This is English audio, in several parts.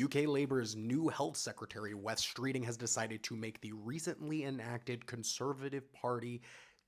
UK Labour's new Health Secretary, Wes Streeting, has decided to make the recently enacted Conservative Party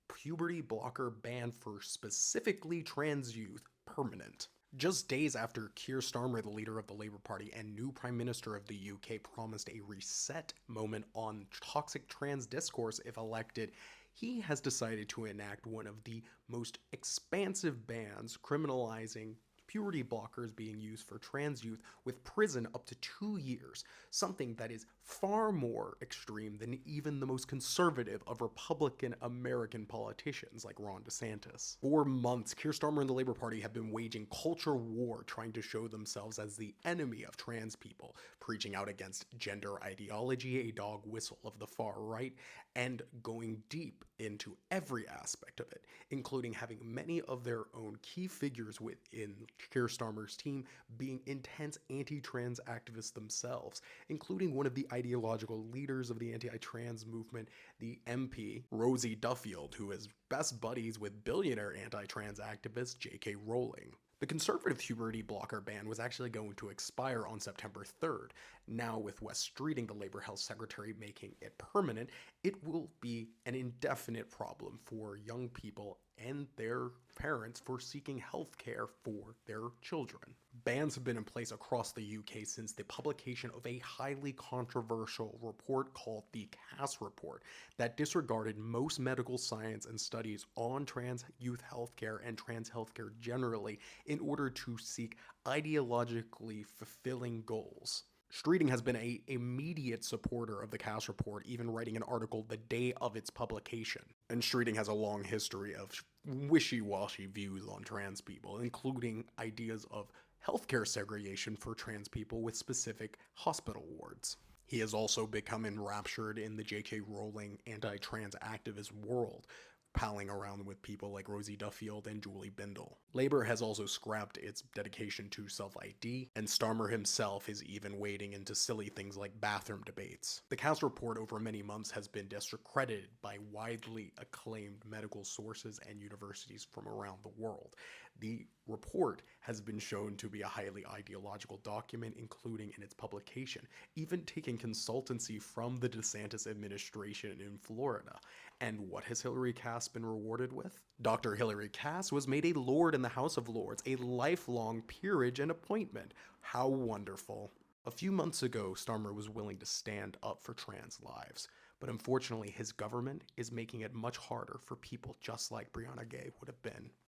puberty blocker ban for specifically trans youth permanent. Just days after Keir Starmer, the leader of the Labour Party and new Prime Minister of the UK, promised a reset moment on toxic trans discourse if elected, he has decided to enact one of the most expansive bans criminalizing puberty blockers being used for trans youth with prison up to 2 years, something that is far more extreme than even the most conservative of Republican American politicians like Ron DeSantis. For months, Keir Starmer and the Labour Party have been waging culture war trying to show themselves as the enemy of trans people, preaching out against gender ideology, a dog whistle of the far right, and going deep into every aspect of it, including having many of their own key figures within Keir Starmer's team being intense anti-trans activists themselves, including one of the ideological leaders of the anti-trans movement, the MP, Rosie Duffield, who is best buddies with billionaire anti-trans activist J.K. Rowling. The conservative puberty blocker ban was actually going to expire on September 3rd. Now, with Wes Streeting, the Labor Health Secretary, making it permanent, it will be an indefinite problem for young people and their parents for seeking health care for their children. Bans have been in place across the UK since the publication of a highly controversial report called the Cass Report that disregarded most medical science and studies on trans youth healthcare and trans healthcare generally in order to seek ideologically fulfilling goals. Streeting has been an immediate supporter of the Cass Report, even writing an article the day of its publication. And Streeting has a long history of wishy-washy views on trans people, including ideas of healthcare segregation for trans people with specific hospital wards. He has also become enraptured in the J.K. Rowling anti-trans activist world, palling around with people like Rosie Duffield and Julie Bindel. Labour has also scrapped its dedication to self-ID, and Starmer himself is even wading into silly things like bathroom debates. The Cass Report over many months has been discredited by widely acclaimed medical sources and universities from around the world. The report has been shown to be a highly ideological document, including in its publication, even taking consultancy from the DeSantis administration in Florida. And what has Hillary Cass been rewarded with? Dr. Hillary Cass was made a Lord in the House of Lords, a lifelong peerage and appointment. How wonderful. A few months ago, Starmer was willing to stand up for trans lives, but unfortunately his government is making it much harder for people just like Brianna Gay would have been.